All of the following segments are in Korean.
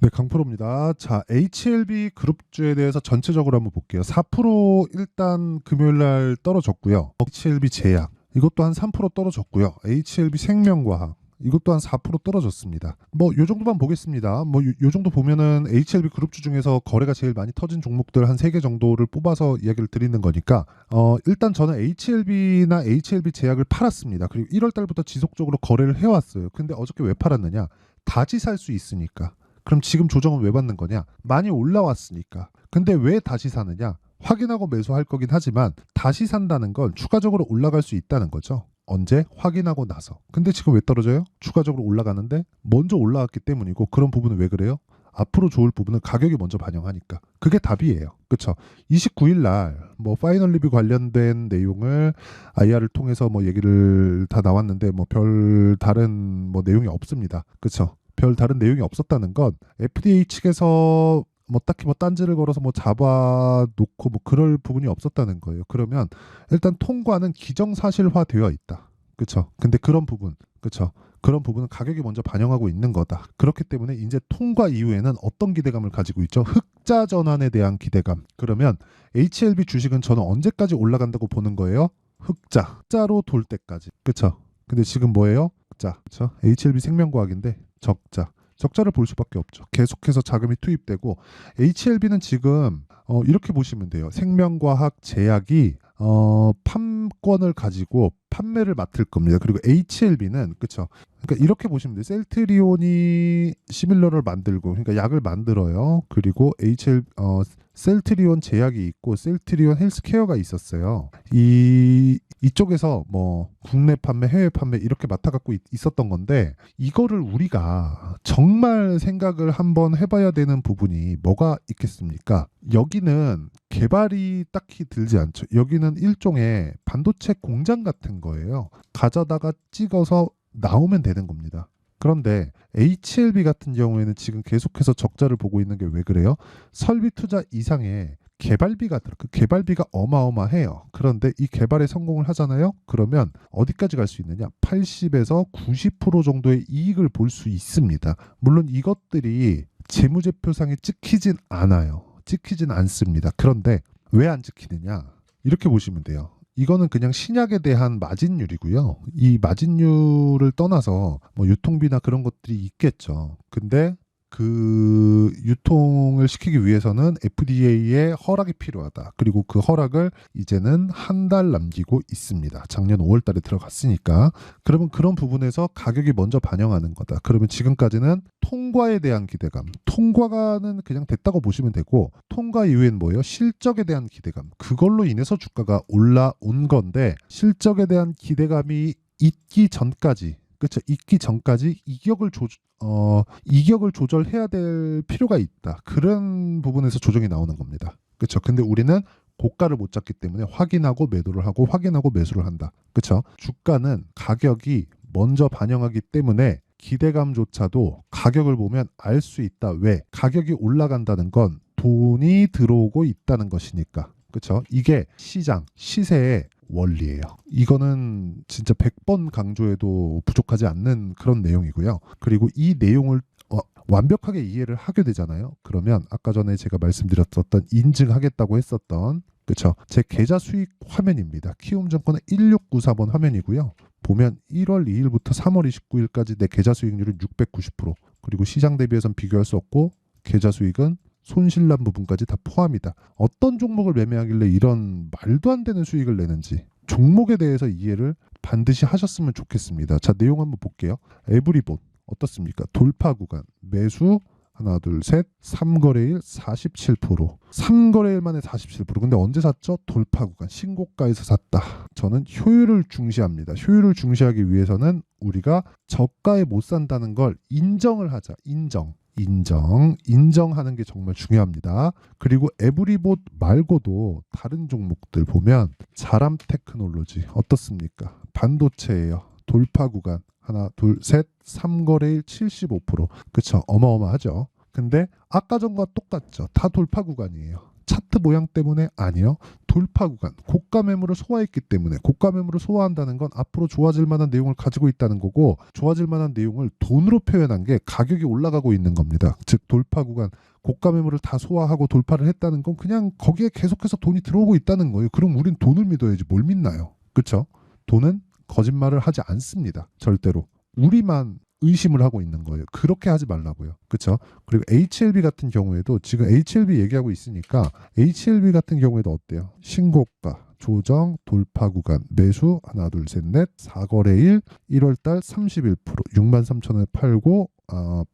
네, 강프로입니다. 자, HLB 그룹주에 대해서 전체적으로 한번 볼게요. 4% 일단 금요일 날 떨어졌고요. HLB 제약 이것도 한 3% 떨어졌고요. HLB 생명과학 이것도 한 4% 떨어졌습니다. 뭐 요 정도만 보겠습니다. 뭐 요 정도 보면은 HLB 그룹주 중에서 거래가 제일 많이 터진 종목들 한 3개 정도를 뽑아서 이야기를 드리는 거니까 일단 저는 HLB나 HLB 제약을 팔았습니다. 그리고 1월 달부터 지속적으로 거래를 해왔어요. 근데 어저께 왜 팔았느냐? 다시 살 수 있으니까. 그럼 지금 조정은 왜 받는 거냐? 많이 올라왔으니까. 근데 왜 다시 사느냐? 확인하고 매수할 거긴 하지만 다시 산다는 건 추가적으로 올라갈 수 있다는 거죠. 언제? 확인하고 나서. 근데 지금 왜 떨어져요? 추가적으로 올라가는데 먼저 올라왔기 때문이고, 그런 부분은 왜 그래요? 앞으로 좋을 부분은 가격이 먼저 반영하니까. 그게 답이에요. 그쵸? 29일 날 뭐 파이널 리뷰 관련된 내용을 IR을 통해서 뭐 얘기를 다 나왔는데 뭐 별 다른 뭐 내용이 없습니다. 그쵸? 별 다른 내용이 없었다는 건 FDA 측에서 뭐 딱히 뭐 딴지를 걸어서 뭐 잡아놓고 뭐 그럴 부분이 없었다는 거예요. 그러면 일단 통과는 기정사실화되어 있다. 그쵸? 근데 그런 부분, 그쵸? 그런 부분은 가격이 먼저 반영하고 있는 거다. 그렇기 때문에 이제 통과 이후에는 어떤 기대감을 가지고 있죠? 흑자 전환에 대한 기대감. 그러면 HLB 주식은 저는 언제까지 올라간다고 보는 거예요? 흑자로 돌 때까지. 그쵸? 근데 지금 뭐예요? 흑자. 그쵸? HLB 생명과학인데 적자. 적자를 볼 수밖에 없죠. 계속해서 자금이 투입되고, HLB는 지금 이렇게 보시면 돼요. 생명과학 제약이 판권을 가지고 판매를 맡을 겁니다. 그리고 HLB는 그쵸. 그러니까 이렇게 보시면 돼요. 셀트리온이 시밀러를 만들고, 그러니까 약을 만들어요. 그리고 셀트리온 제약이 있고 셀트리온 헬스케어가 있었어요. 이쪽에서 뭐 국내 판매, 해외 판매 이렇게 맡아갖고 있었던 건데, 이거를 우리가 정말 생각을 한번 해봐야 되는 부분이 뭐가 있겠습니까? 여기는 개발이 딱히 들지 않죠. 여기는 일종의 반도체 공장 같은 거예요. 가져다가 찍어서 나오면 되는 겁니다. 그런데 HLB 같은 경우에는 지금 계속해서 적자를 보고 있는 게 왜 그래요? 설비 투자 이상의 개발비가 그 개발비가 어마어마해요. 그런데 이 개발에 성공을 하잖아요. 그러면 어디까지 갈 수 있느냐? 80에서 90% 정도의 이익을 볼 수 있습니다. 물론 이것들이 재무제표상에 찍히진 않아요. 찍히진 않습니다. 그런데 왜 안 찍히느냐? 이렇게 보시면 돼요. 이거는 그냥 신약에 대한 마진율이고요. 이 마진율을 떠나서 뭐 유통비나 그런 것들이 있겠죠. 근데 그 유통을 시키기 위해서는 FDA의 허락이 필요하다. 그리고 그 허락을 이제는 한 달 남기고 있습니다. 작년 5월 달에 들어갔으니까. 그러면 그런 부분에서 가격이 먼저 반영하는 거다. 그러면 지금까지는 통과에 대한 기대감. 통과는 그냥 됐다고 보시면 되고, 통과 이후엔 뭐예요? 실적에 대한 기대감. 그걸로 인해서 주가가 올라온 건데, 실적에 대한 기대감이 있기 전까지, 그렇죠. 있기 전까지 이격을 조절해야 될 필요가 있다. 그런 부분에서 조정이 나오는 겁니다. 그렇죠. 근데 우리는 고가를 못 잡기 때문에 확인하고 매도를 하고 확인하고 매수를 한다. 그렇죠. 주가는 가격이 먼저 반영하기 때문에 기대감조차도 가격을 보면 알 수 있다. 왜? 가격이 올라간다는 건 돈이 들어오고 있다는 것이니까. 그렇죠. 이게 시장, 시세의 원리예요. 이거는 진짜 100번 강조해도 부족하지 않는 그런 내용이고요. 그리고 이 내용을 완벽하게 이해를 하게 되잖아요. 그러면 아까 전에 제가 말씀드렸었던 인증하겠다고 했었던, 그렇죠, 제 계좌 수익 화면입니다. 키움증권의 1693원 화면이고요. 보면 1월 2일부터 3월 29일까지 내 계좌 수익률은 690%, 그리고 시장 대비해서는 비교할 수 없고 계좌 수익은 손실난 부분까지 다 포함이다. 어떤 종목을 매매하길래 이런 말도 안 되는 수익을 내는지 종목에 대해서 이해를 반드시 하셨으면 좋겠습니다. 자, 내용 한번 볼게요. 에브리본 어떻습니까? 돌파 구간 매수 하나 둘셋 3거래일 47%, 3거래일 만에 47%. 근데 언제 샀죠? 돌파 구간 신고가에서 샀다. 저는 효율을 중시합니다. 효율을 중시하기 위해서는 우리가 저가에 못 산다는 걸 인정을 하자. 인정하는 게 정말 중요합니다. 그리고 에브리봇 말고도 다른 종목들 보면 자람 테크놀로지 어떻습니까? 반도체예요. 돌파 구간 하나 둘셋 3거래일 75%. 그쵸? 어마어마하죠. 근데 아까 전과 똑같죠. 다 돌파 구간이에요. 차트 모양 때문에? 아니요. 돌파 구간, 고가 매물을 소화했기 때문에 고가 매물을 소화한다는 건 앞으로 좋아질 만한 내용을 가지고 있다는 거고 좋아질 만한 내용을 돈으로 표현한 게 가격이 올라가고 있는 겁니다. 즉 돌파 구간, 고가 매물을 다 소화하고 돌파를 했다는 건 그냥 거기에 계속해서 돈이 들어오고 있다는 거예요. 그럼 우린 돈을 믿어야지 뭘 믿나요? 그렇죠? 돈은 거짓말을 하지 않습니다. 절대로. 우리만 의심을 하고 있는 거예요. 그렇게 하지 말라고요. 그렇죠? 그리고 HLB 같은 경우에도 지금 HLB 얘기하고 있으니까 HLB 같은 경우에도 어때요? 신고가, 조정, 돌파 구간, 매수 하나 둘 셋 넷 4거래일 1월달 31% 63,000원에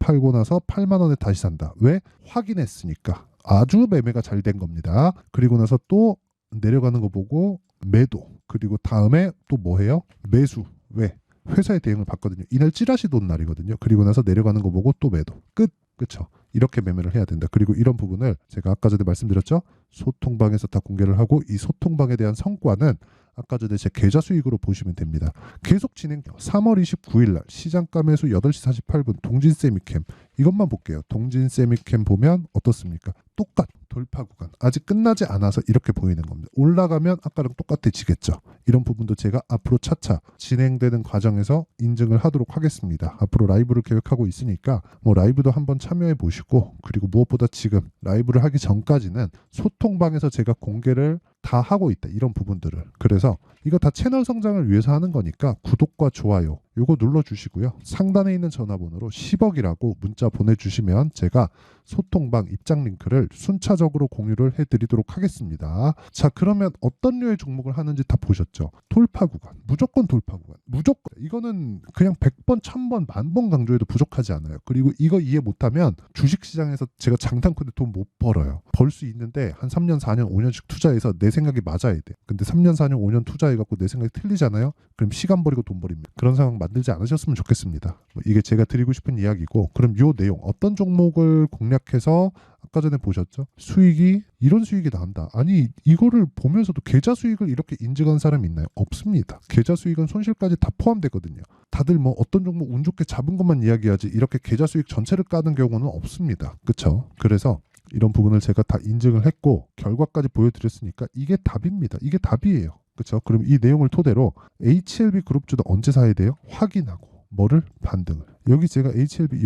팔고 나서 8만 원에 다시 산다. 왜? 확인했으니까. 아주 매매가 잘 된 겁니다. 그리고 나서 또 내려가는 거 보고 매도. 그리고 다음에 또 뭐 해요? 매수. 왜? 회사의 대응을 봤거든요. 이날 찌라시 돈 날이거든요. 그리고 나서 내려가는 거 보고 또 매도. 끝. 그쵸? 이렇게 매매를 해야 된다. 그리고 이런 부분을 제가 아까 전에 말씀드렸죠. 소통방에서 다 공개를 하고 이 소통방에 대한 성과는 아까 전에 제 계좌 수익으로 보시면 됩니다. 계속 진행. 3월 29일 날 시장가 매수 8시 48분 동진 세미캠 이것만 볼게요. 동진 세미캠 보면 어떻습니까? 똑같 돌파 구간 아직 끝나지 않아서 이렇게 보이는 겁니다. 올라가면 아까랑 똑같아지겠죠. 이런 부분도 제가 앞으로 차차 진행되는 과정에서 인증을 하도록 하겠습니다. 앞으로 라이브를 계획하고 있으니까 뭐 라이브도 한번 참여해 보시고 그리고 무엇보다 지금 라이브를 하기 전까지는 소통방에서 제가 공개를 다 하고 있다. 이런 부분들을. 그래서 이거 다 채널 성장을 위해서 하는 거니까 구독과 좋아요 요거 눌러주시고요. 상단에 있는 전화번호로 10억이라고 문자 보내주시면 제가 소통방 입장 링크를 순차적으로 공유를 해드리도록 하겠습니다. 자, 그러면 어떤 류의 종목을 하는지 다 보셨죠? 돌파 구간, 무조건 돌파 구간, 무조건. 이거는 그냥 100번, 1000번, 10,000번 강조해도 부족하지 않아요. 그리고 이거 이해 못하면 주식시장에서 제가 장단컨대 돈 못 벌어요. 벌 수 있는데 한 3년, 4년, 5년씩 투자해서 내 생각이 맞아야 돼. 근데 3년, 4년, 5년 투자해갖고 내 생각이 틀리잖아요. 그럼 시간 버리고 돈 버립니다. 그런 상황 만들지 않으셨으면 좋겠습니다. 이게 제가 드리고 싶은 이야기고 그럼 요 내용 어떤 종목을 공략해서 아까 전에 보셨죠? 수익이 이런 수익이 난다. 아니 이거를 보면서도 계좌 수익을 이렇게 인증한 사람이 있나요? 없습니다. 계좌 수익은 손실까지 다 포함되거든요. 다들 뭐 어떤 종목 운 좋게 잡은 것만 이야기하지 이렇게 계좌 수익 전체를 까는 경우는 없습니다. 그렇죠? 그래서 이런 부분을 제가 다 인증을 했고 결과까지 보여드렸으니까 이게 답입니다. 이게 답이에요. 그렇죠? 그럼 이 내용을 토대로 HLB 그룹주도 언제 사야 돼요? 확인하고 뭐를? 반등을. 여기 제가 HLB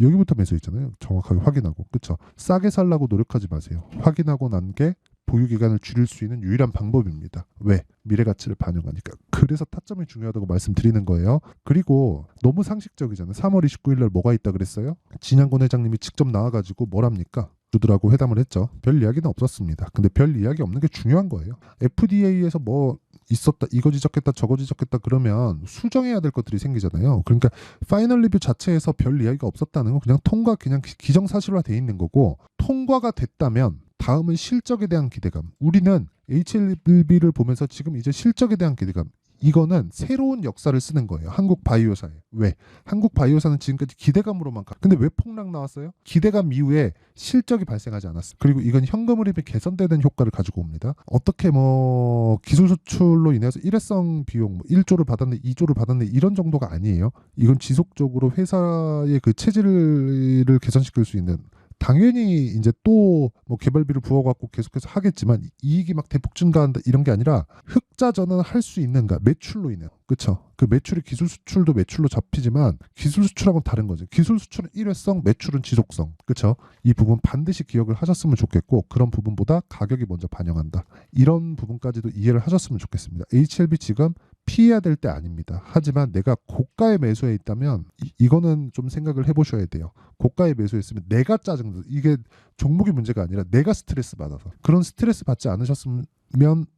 여기부터 매수 있잖아요. 정확하게 확인하고. 그렇죠? 싸게 살라고 노력하지 마세요. 확인하고 난 게 보유 기간을 줄일 수 있는 유일한 방법입니다. 왜? 미래 가치를 반영하니까. 그래서 타점이 중요하다고 말씀드리는 거예요. 그리고 너무 상식적이잖아요. 3월 29일 날 뭐가 있다 그랬어요? 진양권 회장님이 직접 나와가지고 뭐랍니까? 주들하고 회담을 했죠. 별 이야기는 없었습니다. 근데 별 이야기 없는 게 중요한 거예요. FDA에서 뭐 있었다, 이거 지적했다, 저거 지적했다 그러면 수정해야 될 것들이 생기잖아요. 그러니까 파이널 리뷰 자체에서 별 이야기가 없었다는 건 그냥 통과, 그냥 기정사실화 돼 있는 거고 통과가 됐다면 다음은 실적에 대한 기대감. 우리는 HLB를 보면서 지금 이제 실적에 대한 기대감. 이거는 새로운 역사를 쓰는 거예요. 한국 바이오사에. 왜? 한국 바이오사는 지금까지 기대감으로만 가. 근데 왜 폭락 나왔어요? 기대감 이후에 실적이 발생하지 않았어요. 그리고 이건 현금 흐름이 개선되는 효과를 가지고 옵니다. 어떻게 뭐 기술 수출로 인해서 일회성 비용 1조를 받았네, 2조를 받았네 이런 정도가 아니에요. 이건 지속적으로 회사의 그 체질을 개선시킬 수 있는 당연히 이제 또 뭐 개발비를 부어갖고 계속해서 하겠지만 이익이 막 대폭 증가한다 이런 게 아니라 흑자 전환할 수 있는가 매출로 인해요. 그렇죠? 그 매출이 기술 수출도 매출로 잡히지만 기술 수출하고는 다른 거죠. 기술 수출은 일회성, 매출은 지속성. 그렇죠? 이 부분 반드시 기억을 하셨으면 좋겠고 그런 부분보다 가격이 먼저 반영한다. 이런 부분까지도 이해를 하셨으면 좋겠습니다. HLB 지금 피해야 될 때 아닙니다. 하지만 내가 고가에 매수해 있다면 이거는 좀 생각을 해보셔야 돼요. 고가에 매수했으면 내가 짜증나. 이게 종목이 문제가 아니라 내가 스트레스 받아서. 그런 스트레스 받지 않으셨으면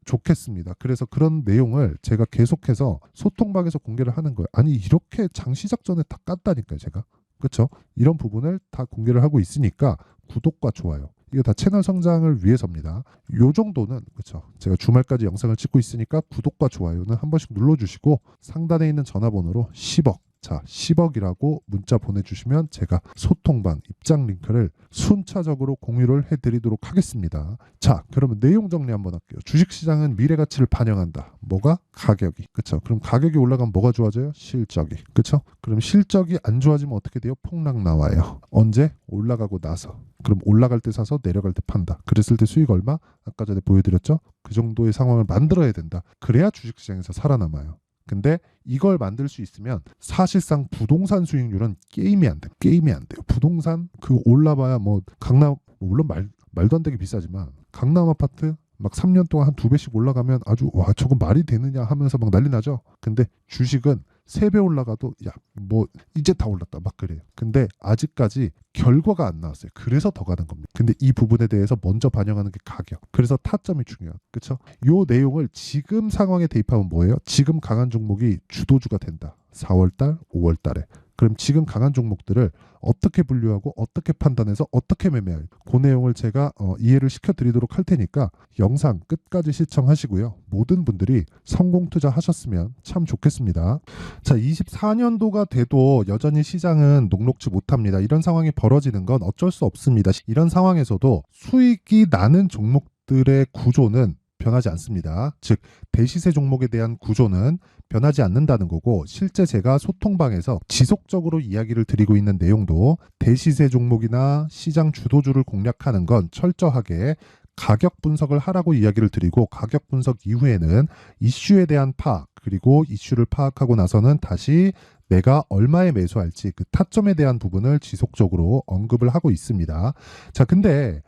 좋겠습니다. 그래서 그런 내용을 제가 계속해서 소통방에서 공개를 하는 거예요. 아니 이렇게 장 시작 전에 다 깠다니까요 제가. 그렇죠? 이런 부분을 다 공개를 하고 있으니까 구독과 좋아요. 이거 다 채널 성장을 위해서입니다. 요 정도는 그렇죠. 제가 주말까지 영상을 찍고 있으니까 구독과 좋아요는 한 번씩 눌러주시고 상단에 있는 전화번호로 10억 자, 10억이라고 문자 보내주시면 제가 소통방 입장 링크를 순차적으로 공유를 해드리도록 하겠습니다. 자, 그러면 내용 정리 한번 할게요. 주식시장은 미래가치를 반영한다. 뭐가? 가격이. 그쵸? 그럼 가격이 올라가면 뭐가 좋아져요? 실적이. 그쵸? 그럼 실적이 안 좋아지면 어떻게 돼요? 폭락 나와요. 언제? 올라가고 나서. 그럼 올라갈 때 사서 내려갈 때 판다. 그랬을 때 수익 얼마? 아까 전에 보여드렸죠? 그 정도의 상황을 만들어야 된다. 그래야 주식시장에서 살아남아요. 근데 이걸 만들 수 있으면 사실상 부동산 수익률은 게임이 안 돼요. 게임이 안 돼요. 부동산 그 올라봐야 뭐 강남 물론 말도 안 되게 비싸지만 강남 아파트 막 3년 동안 한 2배씩 올라가면 아주 와 저건 말이 되느냐 하면서 막 난리 나죠. 근데 주식은 3배 올라가도 야 뭐 이제 다 올랐다 막 그래요. 근데 아직까지 결과가 안 나왔어요. 그래서 더 가는 겁니다. 근데 이 부분에 대해서 먼저 반영하는 게 가격. 그래서 타점이 중요한. 그렇죠? 요 내용을 지금 상황에 대입하면 뭐예요? 지금 강한 종목이 주도주가 된다. 4월달, 5월달에. 그럼 지금 강한 종목들을 어떻게 분류하고 어떻게 판단해서 어떻게 매매할 그 내용을 제가 이해를 시켜드리도록 할 테니까 영상 끝까지 시청하시고요. 모든 분들이 성공 투자하셨으면 참 좋겠습니다. 자, 24년도가 돼도 여전히 시장은 녹록지 못합니다. 이런 상황이 벌어지는 건 어쩔 수 없습니다. 이런 상황에서도 수익이 나는 종목들의 구조는 변하지 않습니다. 즉 대시세 종목에 대한 구조는 변하지 않는다는 거고 실제 제가 소통방에서 지속적으로 이야기를 드리고 있는 내용도 대시세 종목이나 시장 주도주를 공략하는 건 철저하게 가격 분석을 하라고 이야기를 드리고 가격 분석 이후에는 이슈에 대한 파악 그리고 이슈를 파악하고 나서는 다시 내가 얼마에 매수할지 그 타점에 대한 부분을 지속적으로 언급을 하고 있습니다. 자, 근데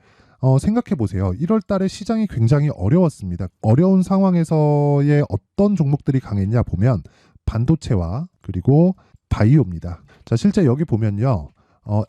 생각해 보세요. 1월 달에 시장이 굉장히 어려웠습니다. 어려운 상황에서의 어떤 종목들이 강했냐 보면 반도체와 그리고 바이오입니다. 자, 실제 여기 보면요.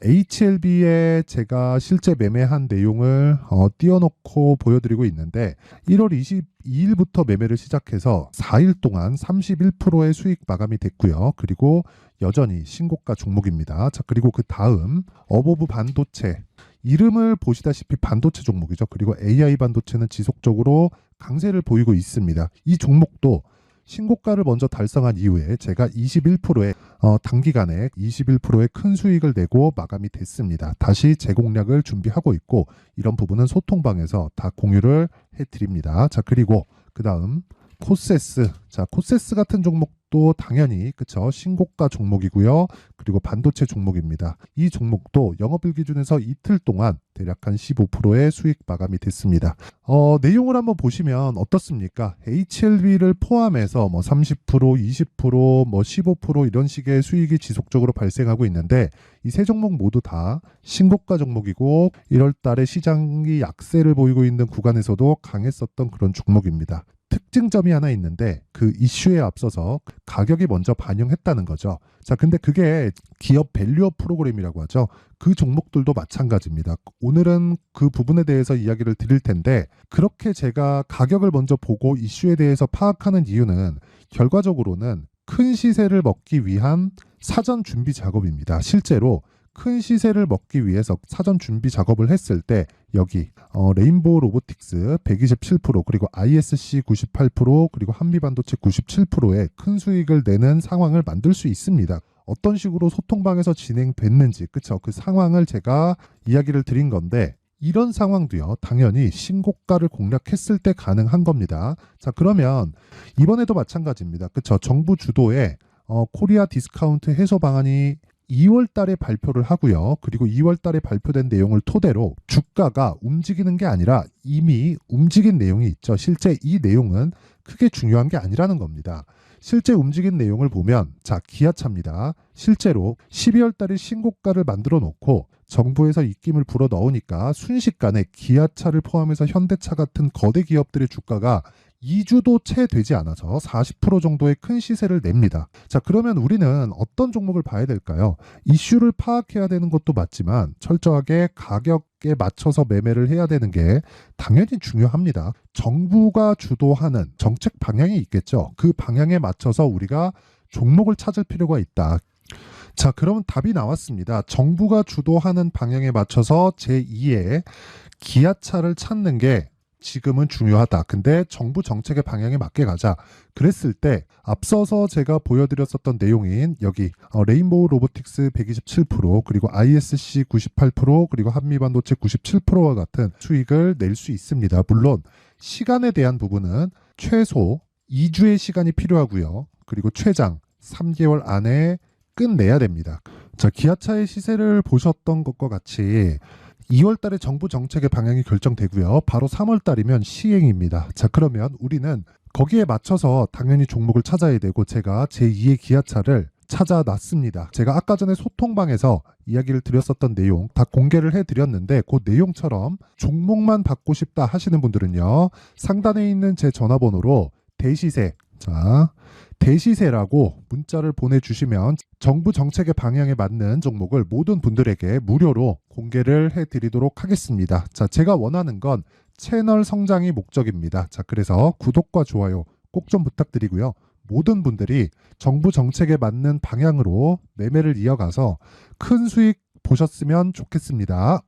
HLB에 제가 실제 매매한 내용을 띄워놓고 보여드리고 있는데 1월 22일부터 매매를 시작해서 4일 동안 31%의 수익 마감이 됐고요. 그리고 여전히 신고가 종목입니다. 자, 그리고 그 다음 어보브 반도체 이름을 보시다시피 반도체 종목이죠. 그리고 AI 반도체는 지속적으로 강세를 보이고 있습니다. 이 종목도 신고가를 먼저 달성한 이후에 제가 21%의 단기간에 21%의 큰 수익을 내고 마감이 됐습니다. 다시 재공략을 준비하고 있고 이런 부분은 소통방에서 다 공유를 해드립니다. 자, 그리고 그 다음 코세스. 자, 코세스 같은 종목도 당연히 그쵸 신고가 종목이고요. 그리고 반도체 종목입니다. 이 종목도 영업일 기준에서 이틀 동안 대략 한 15%의 수익 마감이 됐습니다. 내용을 한번 보시면 어떻습니까? HLB를 포함해서 뭐 30%, 20%, 뭐 15% 이런 식의 수익이 지속적으로 발생하고 있는데 이 세 종목 모두 다 신고가 종목이고 1월 달에 시장이 약세를 보이고 있는 구간에서도 강했었던 그런 종목입니다. 특징점이 하나 있는데 그 이슈에 앞서서 가격이 먼저 반영했다는 거죠. 자, 근데 그게 기업 밸류업 프로그램이라고 하죠. 그 종목들도 마찬가지입니다. 오늘은 그 부분에 대해서 이야기를 드릴 텐데 그렇게 제가 가격을 먼저 보고 이슈에 대해서 파악하는 이유는 결과적으로는 큰 시세를 먹기 위한 사전 준비 작업입니다. 실제로 큰 시세를 먹기 위해서 사전 준비 작업을 했을 때 여기 레인보우 로보틱스 127% 그리고 ISC 98% 그리고 한미반도체 97%의 큰 수익을 내는 상황을 만들 수 있습니다. 어떤 식으로 소통방에서 진행됐는지 그쵸? 그 상황을 제가 이야기를 드린 건데 이런 상황도요 당연히 신고가를 공략했을 때 가능한 겁니다. 자, 그러면 이번에도 마찬가지입니다. 그쵸? 정부 주도의 코리아 디스카운트 해소 방안이 2월 달에 발표를 하고요. 그리고 2월 달에 발표된 내용을 토대로 주가가 움직이는 게 아니라 이미 움직인 내용이 있죠. 실제 이 내용은 크게 중요한 게 아니라는 겁니다. 실제 움직인 내용을 보면 자, 기아차입니다. 실제로 12월 달에 신고가를 만들어 놓고 정부에서 입김을 불어 넣으니까 순식간에 기아차를 포함해서 현대차 같은 거대 기업들의 주가가 2주도 채 되지 않아서 40% 정도의 큰 시세를 냅니다. 자, 그러면 우리는 어떤 종목을 봐야 될까요? 이슈를 파악해야 되는 것도 맞지만 철저하게 가격에 맞춰서 매매를 해야 되는 게 당연히 중요합니다. 정부가 주도하는 정책 방향이 있겠죠. 그 방향에 맞춰서 우리가 종목을 찾을 필요가 있다. 자, 그럼 답이 나왔습니다. 정부가 주도하는 방향에 맞춰서 제2의 기아차를 찾는 게 지금은 중요하다. 근데 정부 정책의 방향에 맞게 가자. 그랬을 때 앞서서 제가 보여드렸었던 내용인 여기 레인보우 로보틱스 127% 그리고 ISC 98% 그리고 한미반도체 97%와 같은 수익을 낼 수 있습니다. 물론 시간에 대한 부분은 최소 2주의 시간이 필요하고요. 그리고 최장 3개월 안에 끝내야 됩니다. 자, 기아차의 시세를 보셨던 것과 같이 2월 달에 정부 정책의 방향이 결정되고요. 바로 3월 달이면 시행입니다. 자, 그러면 우리는 거기에 맞춰서 당연히 종목을 찾아야 되고 제가 제2의 기아차를 찾아놨습니다. 제가 아까 전에 소통방에서 이야기를 드렸었던 내용 다 공개를 해드렸는데 그 내용처럼 종목만 받고 싶다 하시는 분들은요. 상단에 있는 제 전화번호로 대시세, 자, 대시세라고 문자를 보내주시면 정부 정책의 방향에 맞는 종목을 모든 분들에게 무료로 공개를 해드리도록 하겠습니다. 자, 제가 원하는 건 채널 성장이 목적입니다. 자, 그래서 구독과 좋아요 꼭 좀 부탁드리고요. 모든 분들이 정부 정책에 맞는 방향으로 매매를 이어가서 큰 수익 보셨으면 좋겠습니다.